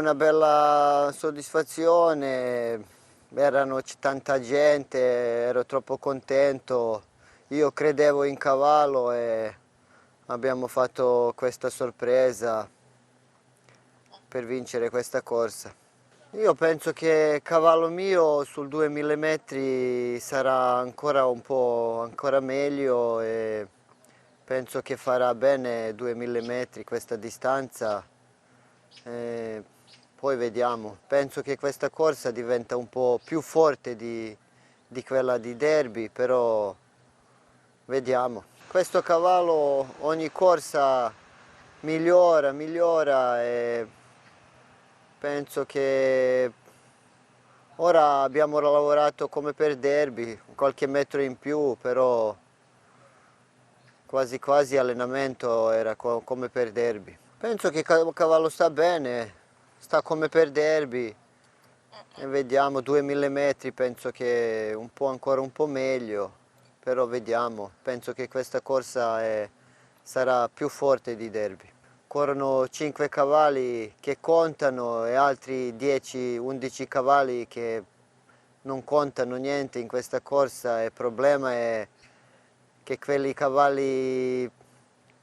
una bella soddisfazione, erano tanta gente, ero troppo contento, io credevo in cavallo e abbiamo fatto questa sorpresa per vincere questa corsa. Io penso che cavallo mio sul 2000 metri sarà ancora un po' ancora meglio e penso che farà bene 2000 metri questa distanza. Poi vediamo, penso che questa corsa diventa un po' più forte di quella di Derby, però vediamo. Questo cavallo ogni corsa migliora e penso che ora abbiamo lavorato come per Derby, qualche metro in più, però quasi quasi allenamento era come per Derby. Penso che il cavallo sta bene, sta come per Derby e vediamo 2000 metri, penso che ancora un po' meglio, però vediamo, penso che questa corsa sarà più forte di Derby. Corrono 5 cavalli che contano e altri 10-11 cavalli che non contano niente in questa corsa. Il problema è che quelli cavalli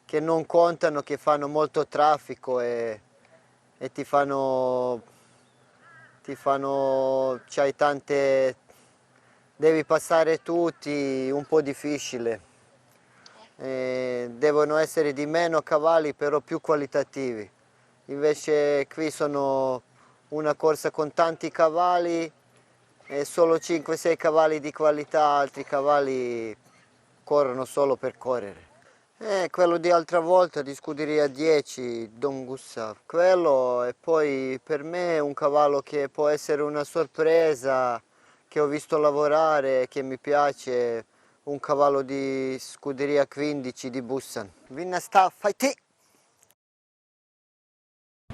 che non contano, che fanno molto traffico e c'hai tante, devi passare tutti, un po' difficile. Devono essere di meno cavalli però più qualitativi, invece qui sono una corsa con tanti cavalli e solo 5-6 cavalli di qualità, altri cavalli corrono solo per correre. Quello di altra volta di scuderia 10, Don Gustav, quello e poi per me è un cavallo che può essere una sorpresa, che ho visto lavorare, che mi piace, un cavallo di scuderia 15 di Bussan. Vinnas타 파이팅!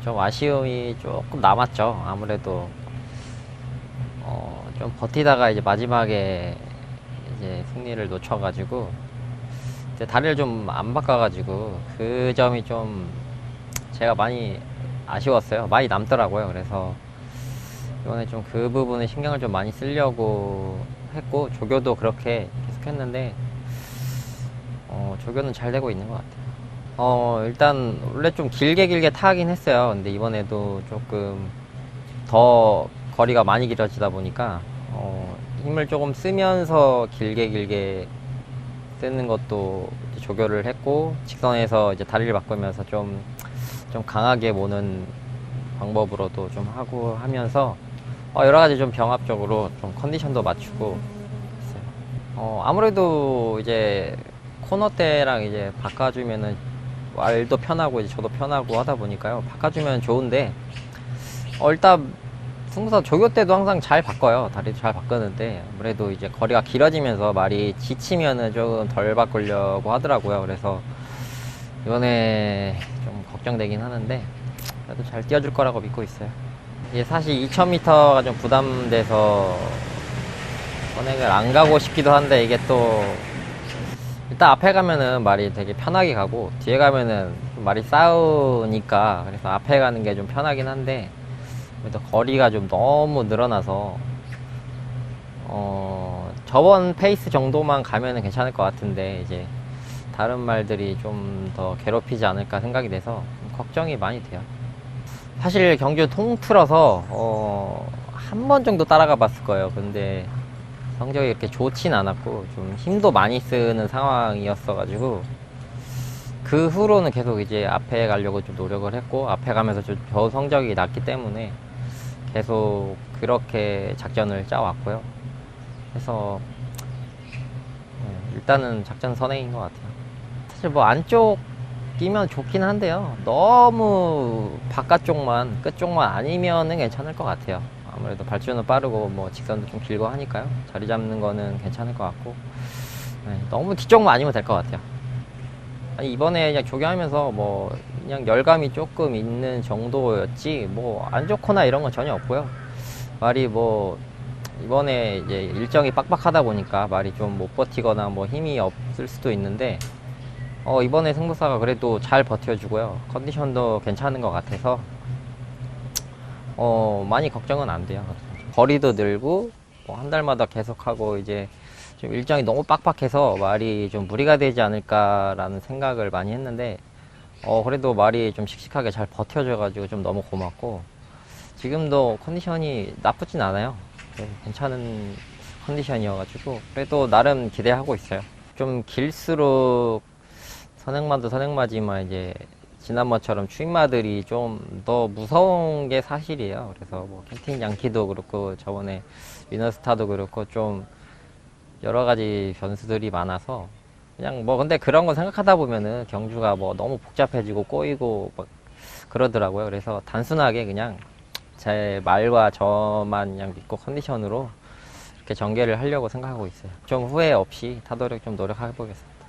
좀 아쉬움이 조금 남았죠. 아무래도 좀 버티다가 이제 마지막에 이제 승리를 놓쳐가지고 이제 다리를 좀 안 바꿔가지고 그 점이 좀 제가 많이 아쉬웠어요. 많이 남더라고요. 그래서 이번에 좀 그 부분에 신경을 좀 많이 쓰려고 했고 조교도 그렇게 계속 했는데 조교는 잘 되고 있는 것 같아요. 일단 원래 좀 길게 타긴 했어요. 근데 이번에도 조금 더 거리가 많이 길어지다 보니까 힘을 조금 쓰면서 길게 쓰는 것도 조교를 했고 직선에서 이제 다리를 바꾸면서 좀 강하게 모는 방법으로도 좀 하고 하면서 여러 가지 좀 병합적으로 좀 컨디션도 맞추고 있어요. 아무래도 이제 코너 때랑 이제 바꿔주면은 말도 편하고 이제 저도 편하고 하다 보니까요. 바꿔주면 좋은데 일단 승부사 조교 때도 항상 잘 바꿔요. 다리도 잘 바꾸는데 아무래도 이제 거리가 길어지면서 말이 지치면은 조금 덜 바꾸려고 하더라고요. 그래서 이번에 좀 걱정되긴 하는데 그래도 잘 뛰어줄 거라고 믿고 있어요. 이게 사실 2000m가 좀 부담돼서 선행을 안 가고 싶기도 한데 이게 또 일단 앞에 가면은 말이 되게 편하게 가고 뒤에 가면은 좀 말이 싸우니까 그래서 앞에 가는 게 좀 편하긴 한데 그래도 거리가 좀 너무 늘어나서 저번 페이스 정도만 가면은 괜찮을 것 같은데 이제 다른 말들이 좀 더 괴롭히지 않을까 생각이 돼서 걱정이 많이 돼요. 사실 경주 통틀어서 한 번 정도 따라가 봤을 거예요. 근데 성적이 이렇게 좋진 않았고 좀 힘도 많이 쓰는 상황이었어 가지고 그 후로는 계속 이제 앞에 가려고 좀 노력을 했고 앞에 가면서 좀 저 성적이 났기 때문에 계속 그렇게 작전을 짜왔고요. 그래서 일단은 작전 선행인 것 같아요. 사실 뭐 안쪽 끼면 좋긴 한데요. 너무 바깥쪽만 끝쪽만 아니면은 괜찮을 것 같아요. 아무래도 발주는 빠르고 뭐 직선도 좀 길고 하니까요. 자리 잡는 거는 괜찮을 것 같고 너무 뒤쪽만 아니면 될 것 같아요. 아니 이번에 그냥 조교하면서 뭐 그냥 열감이 조금 있는 정도였지 뭐 안 좋거나 이런 건 전혀 없고요. 말이 뭐 이번에 이제 일정이 빡빡하다 보니까 말이 좀 못 버티거나 뭐 힘이 없을 수도 있는데 이번에 승부사가 그래도 잘 버텨주고요. 컨디션도 괜찮은 것 같아서 많이 걱정은 안 돼요. 거리도 늘고 뭐 한 달마다 계속하고 이제 좀 일정이 너무 빡빡해서 말이 좀 무리가 되지 않을까라는 생각을 많이 했는데 그래도 말이 좀 씩씩하게 잘 버텨줘가지고 좀 너무 고맙고 지금도 컨디션이 나쁘진 않아요. 네, 괜찮은 컨디션이어가지고 그래도 나름 기대하고 있어요. 좀 길수록 선행마도 선행마지만 이제 지난번처럼 추임마들이 좀 더 무서운 게 사실이에요. 그래서 뭐 캡틴 양키도 그렇고 저번에 위너스타도 그렇고 좀 여러 가지 변수들이 많아서 그냥 뭐 근데 그런 거 생각하다 보면은 경주가 뭐 너무 복잡해지고 꼬이고 막 그러더라고요. 그래서 단순하게 그냥 제 말과 저만 그냥 믿고 컨디션으로 이렇게 전개를 하려고 생각하고 있어요. 좀 후회 없이 타도록 좀 노력해 보겠습니다.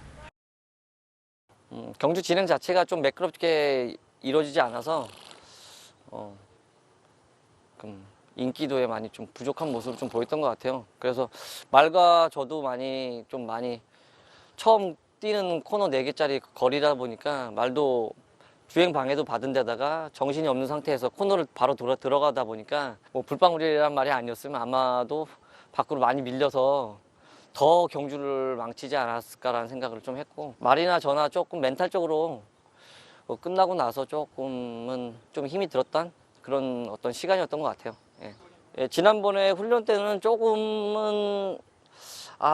경주 진행 자체가 좀 매끄럽게 이루어지지 않아서 인기도에 많이 좀 부족한 모습을 좀 보였던 것 같아요. 그래서 말과 저도 많이 처음 뛰는 코너 4개짜리 거리다 보니까 말도 주행 방해도 받은 데다가 정신이 없는 상태에서 코너를 바로 들어가다 보니까 뭐 불방울이란 말이 아니었으면 아마도 밖으로 많이 밀려서 더 경주를 망치지 않았을까라는 생각을 좀 했고, 말이나 저나 조금 멘탈적으로 끝나고 나서 조금은 좀 힘이 들었던 그런 어떤 시간이었던 것 같아요. 예, 지난번에 훈련 때는 조금은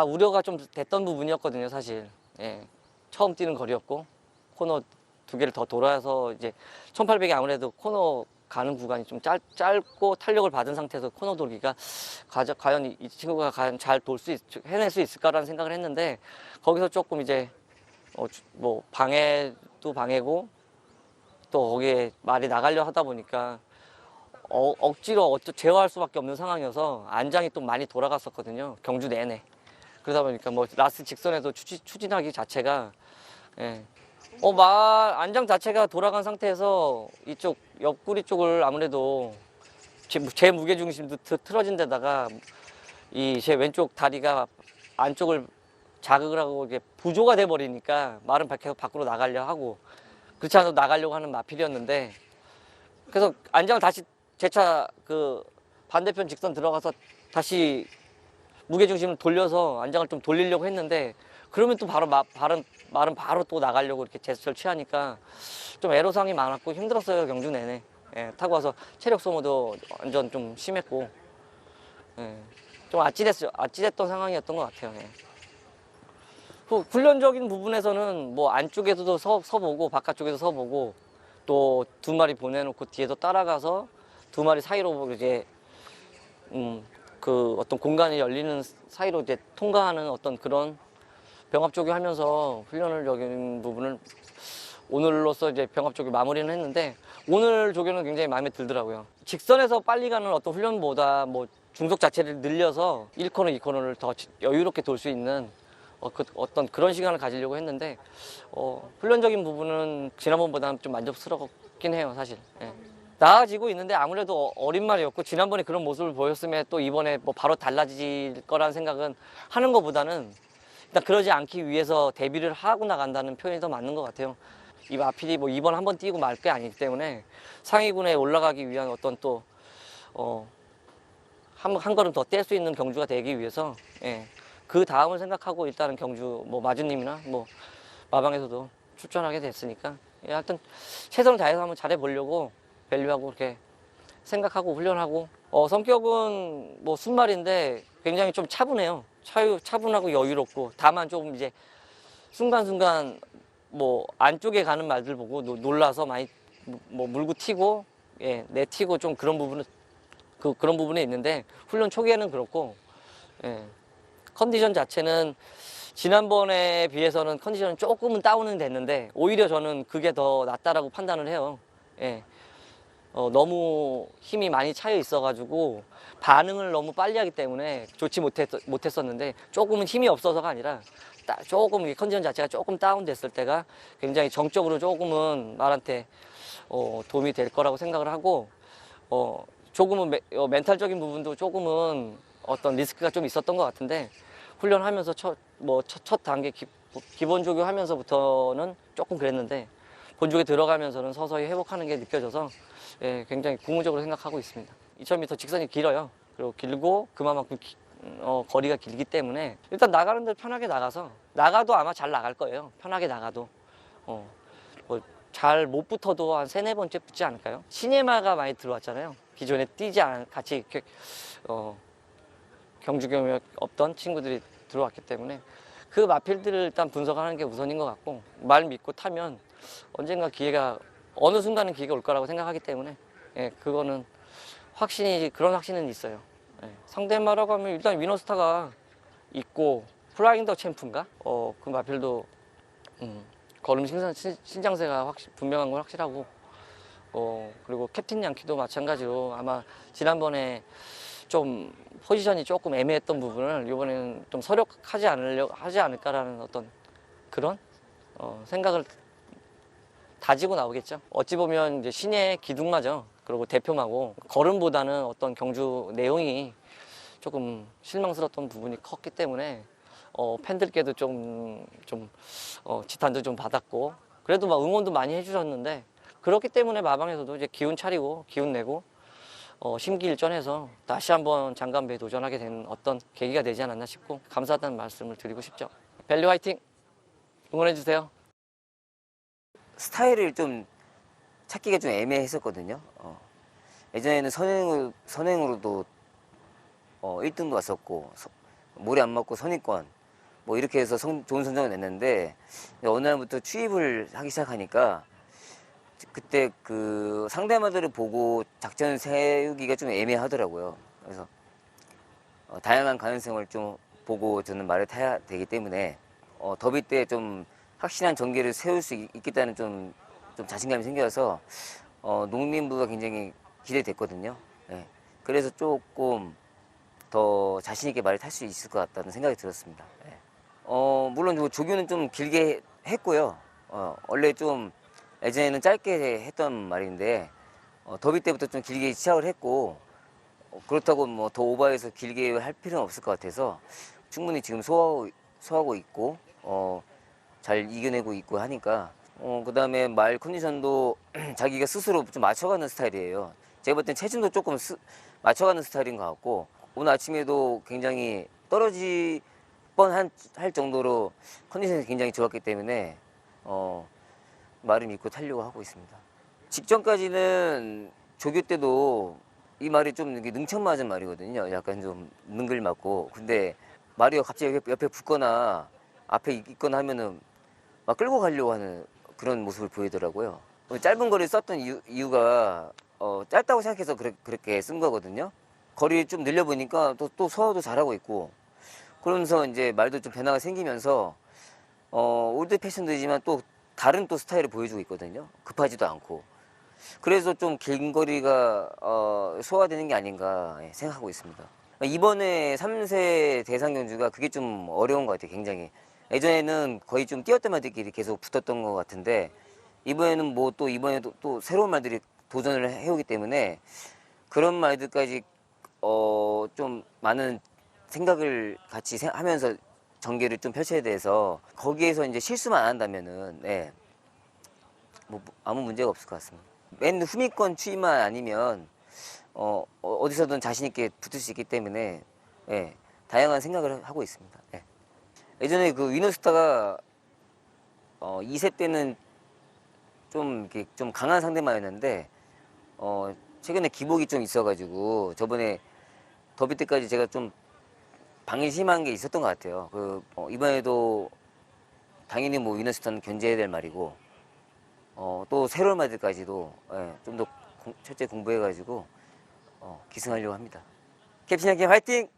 우려가 좀 됐던 부분이었거든요, 사실. 예, 처음 뛰는 거리였고 코너 2개를 더 돌아서 이제 1800이 아무래도 코너 가는 구간이 좀 짧고 탄력을 받은 상태에서 코너 돌기가 과연 이 친구가 과연 잘 해낼 수 있을까라는 생각을 했는데, 거기서 조금 이제 뭐 방해도 방해고 또 거기에 말이 나가려 하다 보니까 억지로 제어할 수밖에 없는 상황이어서 안장이 또 많이 돌아갔었거든요, 경주 내내. 그러다 보니까 뭐 라스트 직선에서 추진하기 자체가 안장 자체가 돌아간 상태에서 이쪽 옆구리 쪽을 아무래도 제 무게 중심도 틀어진 데다가 이 제 왼쪽 다리가 안쪽을 자극을 하고 이게 부조가 돼 버리니까 말은 계속 밖으로 나가려 하고, 그렇지 않아도 나가려고 하는 마필이었는데, 그래서 안장을 다시 재차 그 반대편 직선 들어가서 다시 무게 중심을 돌려서 안장을 좀 돌리려고 했는데, 그러면 또 말은 바로 또 나가려고 이렇게 제스처를 취하니까 좀 애로사항이 많았고 힘들었어요, 경주 내내. 예, 타고 와서 체력 소모도 완전 좀 심했고, 좀 아찔했던 상황이었던 것 같아요. 예. 훈련적인 부분에서는 뭐 안쪽에서도 서보고 바깥쪽에서 서보고 또 2마리 보내놓고 뒤에서 따라가서 2마리 사이로 이제 그 어떤 공간이 열리는 사이로 이제 통과하는 어떤 그런 병합 조교하면서 훈련적인 부분을 오늘로써 이제 병합 조교 마무리는 했는데, 오늘 조교는 굉장히 마음에 들더라고요. 직선에서 빨리 가는 어떤 훈련보다 뭐 중속 자체를 늘려서 1코너, 2코너를 더 여유롭게 돌 수 있는 어떤 그런 시간을 가지려고 했는데, 훈련적인 부분은 지난번보다는 좀 만족스럽긴 해요, 사실. 예. 나아지고 있는데 아무래도 어린 말이었고, 지난번에 그런 모습을 보였으면 또 이번에 뭐 바로 달라질 거라는 생각은 하는 것보다는 일단 그러지 않기 위해서 대비를 하고 나간다는 표현이 더 맞는 것 같아요. 이 마필이 뭐 이번 한번 뛰고 말 게 아니기 때문에 상위군에 올라가기 위한 어떤 또 한 걸음 더 뗄 수 있는 경주가 되기 위해서, 그 다음을 생각하고 일단은 경주 뭐 마주님이나 뭐 마방에서도 출전하게 됐으니까, 하여튼 최선을 다해서 한번 잘해보려고 밸류하고 이렇게 생각하고 훈련하고, 성격은 뭐 순말인데 굉장히 좀 차분해요. 차분하고 여유롭고, 다만 조금 이제 순간순간 뭐 안쪽에 가는 말들 보고 놀라서 많이 뭐 물고 튀고 내튀고 좀 그런 부분에 있는데, 훈련 초기에는 그렇고, 컨디션 자체는 지난번에 비해서는 컨디션은 조금은 다운은 됐는데 오히려 저는 그게 더 낫다라고 판단을 해요. 너무 힘이 많이 차여 있어가지고 반응을 너무 빨리 하기 때문에 좋지 못했었는데, 조금은 힘이 없어서가 아니라 조금 컨디션 자체가 조금 다운됐을 때가 굉장히 정적으로 조금은 말한테 도움이 될 거라고 생각을 하고, 조금은 멘탈적인 부분도 조금은 어떤 리스크가 좀 있었던 것 같은데, 훈련하면서 첫 단계 기본 조교 하면서부터는 조금 그랬는데, 본죽에 들어가면서는 서서히 회복하는 게 느껴져서 예, 굉장히 궁극적으로 생각하고 있습니다. 2000m 직선이 길어요. 그리고 길고 그만큼 거리가 길기 때문에 일단 나가는 데 편하게 나가서 나가도 아마 잘 나갈 거예요. 편하게 나가도 뭐 잘 못 붙어도 한 3-4번째 붙지 않을까요? 시네마가 많이 들어왔잖아요. 기존에 같이 이렇게 경주 경력 없던 친구들이 들어왔기 때문에 그 마필들을 일단 분석하는 게 우선인 것 같고 말 믿고 타면 언젠가 기회가 어느 순간은 기회가 올 거라고 생각하기 때문에 예, 그거는 그런 확신은 있어요. 예, 상대마라고 하면 일단 위너스타가 있고 플라잉 더 챔프인가? 그 마필도 걸음 신장세가 분명한 건 확실하고 그리고 캡틴 양키도 마찬가지로 아마 지난번에 좀 포지션이 조금 애매했던 부분을 이번에는 좀 서력하지 않을까라는 어떤 그런 생각을 다지고 나오겠죠. 어찌 보면 이제 신의 기둥마죠. 그리고 대표마고 걸음보다는 어떤 경주 내용이 조금 실망스러웠던 부분이 컸기 때문에 팬들께도 좀 지탄도 좀 받았고 그래도 막 응원도 많이 해주셨는데 그렇기 때문에 마방에서도 이제 기운 차리고 기운 내고 심기일전해서 다시 한번 장간배에 도전하게 된 어떤 계기가 되지 않았나 싶고 감사하다는 말씀을 드리고 싶죠. 밸류 화이팅! 응원해주세요. 스타일을 좀 찾기가 좀 애매했었거든요. 예전에는 선행으로도 1등도 왔었고 모래 안 맞고 선입권 뭐 이렇게 해서 좋은 성적을 냈는데 어느 날부터 취입을 하기 시작하니까 그때 그 상대마들을 보고 작전 세우기가 좀 애매하더라고요. 그래서 다양한 가능성을 좀 보고 저는 말을 타야 되기 때문에 더비 때 좀 확실한 전개를 세울 수 있겠다는 좀 자신감이 생겨서 농림부가 굉장히 기대됐거든요. 네. 그래서 조금 더 자신 있게 말을 탈 수 있을 것 같다는 생각이 들었습니다. 네. 물론 조교는 좀 길게 했고요. 원래 좀 예전에는 짧게 했던 말인데 더비 때부터 좀 길게 시작을 했고 그렇다고 뭐 더 오버해서 길게 할 필요는 없을 것 같아서 충분히 지금 소화하고 있고 잘 이겨내고 있고 하니까 그 다음에 말 컨디션도 자기가 스스로 좀 맞춰가는 스타일이에요. 제가 볼 땐 체중도 조금 맞춰가는 스타일인 것 같고 오늘 아침에도 굉장히 떨어질 뻔할 정도로 컨디션이 굉장히 좋았기 때문에 말을 믿고 타려고 하고 있습니다. 직전까지는 조교 때도 이 말이 좀 능청맞은 말이거든요. 약간 좀 능글맞고 근데 말이 갑자기 옆에 붙거나 앞에 있거나 하면은 막 끌고 가려고 하는 그런 모습을 보이더라고요. 짧은 거리를 썼던 이유가 짧다고 생각해서 그렇게 쓴 거거든요. 거리를 좀 늘려보니까 또 소화도 잘하고 있고 그러면서 이제 말도 좀 변화가 생기면서 올드 패션이지만 또 다른 또 스타일을 보여주고 있거든요. 급하지도 않고 그래서 좀 긴 거리가 소화되는 게 아닌가 생각하고 있습니다. 이번에 3세 대상 경주가 그게 좀 어려운 것 같아요. 굉장히 예전에는 거의 좀 뛰었던 말들끼리 계속 붙었던 것 같은데 이번에는 이번에도 또 새로운 말들이 도전을 해오기 때문에 그런 말들까지 좀 많은 생각을 같이 하면서 전개를 좀 펼쳐야 돼서 거기에서 이제 실수만 안 한다면은 뭐 아무 문제가 없을 것 같습니다. 맨 후미권 추위만 아니면 어디서든 자신 있게 붙을 수 있기 때문에 다양한 생각을 하고 있습니다. 예전에 그 위너스타가 2세 때는 좀 강한 상대마였는데 최근에 기복이 좀 있어가지고 저번에 더비 때까지 제가 좀 방심한 게 있었던 것 같아요. 이번에도 당연히 뭐 위너스타는 견제해야 될 말이고 또 새로운 말들까지도 좀 더 철저히 공부해가지고 기승하려고 합니다. 캡틴 양키 화이팅!